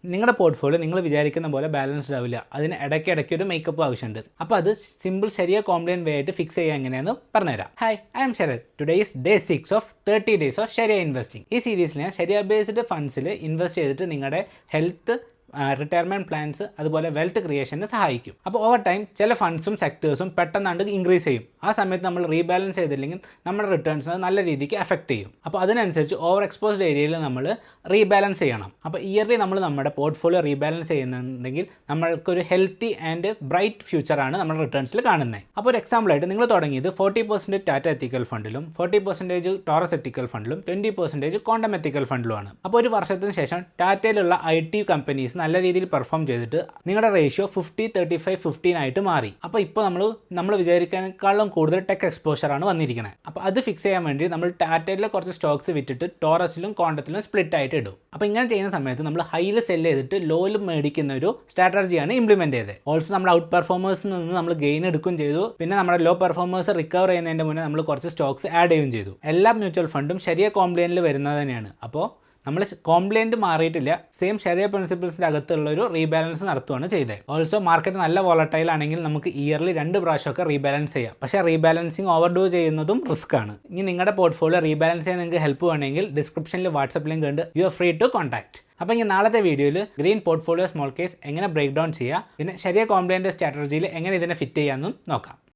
നിങ്ങളുടെ പോർട്ട്ഫോളിയോ നിങ്ങൾ വിചാരിക്കുന്ന പോലെ ബാലൻസ്ഡ് ആവില്ല. അതിന് ഇടയ്ക്കിടയ്ക്ക് ഒരു മേക്കപ്പ് ആവശ്യമുണ്ട്. അപ്പോൾ അത് സിമ്പിൾ ശരിയ കോംപ്ലിയൻ വേ ആയിട്ട് ഫിക്സ് ചെയ്യുക എങ്ങനെയാണെന്ന് പറഞ്ഞുതരാം. Hi, I am Sarath. Today is day 6 of 30 days of Shariah investing. ഈ സീരീസിൽ ഞാൻ ശരിയ ബേസ്ഡ് ഫണ്ട്സിൽ ഇൻവെസ്റ്റ് ചെയ്തിട്ട് നിങ്ങളുടെ ഹെൽത്ത്, റിട്ടയർമെൻറ്റ് പ്ലാൻസ് അതുപോലെ വെൽത്ത് ക്രിയേഷന് സഹായിക്കും. അപ്പോൾ ഓവർ ടൈം ചില ഫണ്ട്സും സെക്ടേഴ്സും പെട്ടെന്നാണ്ട് ഇൻക്രീസ് ചെയ്യും. ആ സമയത്ത് നമ്മൾ റീബാലൻസ് ചെയ്തില്ലെങ്കിൽ നമ്മുടെ റിട്ടേൺസ് നല്ല രീതിക്ക് എഫക്റ്റ് ചെയ്യും. അപ്പോൾ അതിനനുസരിച്ച് ഓവർ എക്സ്പോസ്ഡ് ഏരിയയിൽ നമ്മൾ റീബാലൻസ് ചെയ്യണം. അപ്പോൾ ഇയർലി നമ്മൾ നമ്മുടെ പോർട്ട്ഫോളിയോ റീബാലൻസ് ചെയ്യുന്നുണ്ടെങ്കിൽ നമ്മൾക്കൊരു ഹെൽത്തി ആൻഡ് ബ്രൈറ്റ് ഫ്യൂച്ചറാണ് നമ്മുടെ റിട്ടേൺസിൽ കാണുന്നത്. അപ്പോൾ ഒരു എക്സാമ്പിളായിട്ട് നിങ്ങൾ തുടങ്ങിയത് 40% ടാറ്റ എത്തിക്കൽ ഫണ്ടിലും 40% ടോറസ് എത്തിക്കൽ ഫണ്ടിലും 20% ക്വാണ്ടം എത്തിക്കൽ ഫണ്ടിലുമാണ്. അപ്പോൾ ഒരു വർഷത്തിന് ശേഷം ടാറ്റയിലുള്ള IT കമ്പനീസ് നല്ല രീതിയിൽ പെർഫോം ചെയ്തിട്ട് നിങ്ങളുടെ റേഷ്യോ 50-35-15 ആയിട്ട് മാറി. അപ്പോൾ ഇപ്പോൾ നമ്മൾ വിചാരിക്കാനേക്കാളും കൂടുതൽ ടെക് എക്സ്പോഷർ ആണ് വന്നിരിക്കുന്നത്. അപ്പോൾ അത് ഫിക്സ് ചെയ്യാൻ വേണ്ടി നമ്മൾ ടാറ്റയിലെ കുറച്ച് സ്റ്റോക്സ് വിറ്റിട്ട് ടോറസിലും ക്വാണ്ടത്തിലും സ്പ്ലിറ്റ് ആയിട്ട് ഇടും. അപ്പോൾ ഇങ്ങനെ ചെയ്യുന്ന സമയത്ത് നമ്മൾ ഹൈയിൽ സെല്ല് ചെയ്തിട്ട് ലോയിൽ മേടിക്കുന്ന ഒരു സ്ട്രാറ്റജിയാണ് ഇംപ്ലിമെന്റ് ചെയ്തത്. ഓൾസോ നമ്മൾ ഔട്ട് പെർഫോമേഴ്സിൽ നിന്ന് നമ്മൾ ഗെയിൻ എടുക്കുകയും ചെയ്തു. പിന്നെ നമ്മുടെ ലോ പെർഫോമേഴ്സ് റിക്കവർ ചെയ്യുന്നതിൻ്റെ മുന്നേ നമ്മൾ കുറച്ച് സ്റ്റോക്സ് ആഡ് ചെയ്യുകയും ചെയ്തു. എല്ലാ മ്യൂച്വൽ ഫണ്ടും ശരിയ കോംപ്ലിയനിൽ വരുന്നത് തന്നെയാണ്. അപ്പോൾ നമ്മൾ കോംപ്ലിയൻറ്റ് മാറിയിട്ടില്ല, സെയിം ശരിയ പ്രിൻസിപ്പിൾസിൻ്റെ അകത്തുള്ള ഒരു റീബാലൻസ് നടത്തുകയാണ് ചെയ്തത്. ഓൾസോ മാർക്കറ്റ് നല്ല വോളറ്റൈൽ ആണെങ്കിൽ നമുക്ക് ഇയർലി 2 പ്രാവശ്യമൊക്കെ റീബാലൻസ് ചെയ്യാം. പക്ഷേ റീബാലൻസിങ് ഓവർഡു ചെയ്യുന്നതും റിസ്ക് ആണ്. ഇനി നിങ്ങളുടെ പോർട്ട്ഫോളിയോ റീബാലൻസ് ചെയ്യാൻ നിങ്ങൾക്ക് ഹെൽപ്പ് വേണമെങ്കിൽ ഡിസ്ക്രിപ്ഷനിൽ വാട്സപ്പ് ലിങ്ക് ഉണ്ട്. You are free to contact. അപ്പോൾ ഇനി നാളത്തെ വീഡിയോയിൽ ഗ്രീൻ പോർട്ട്ഫോളിയോ സ്മോൾ കേസ് എങ്ങനെ ബ്രേക്ക് ഡൗൺ ചെയ്യുക, പിന്നെ ശരിയ കോംപ്ലിയൻറ്റ് സ്ട്രാറ്റജിയിൽ എങ്ങനെ ഇതിനെ ഫിറ്റ് ചെയ്യാമെന്നും നോക്കാം.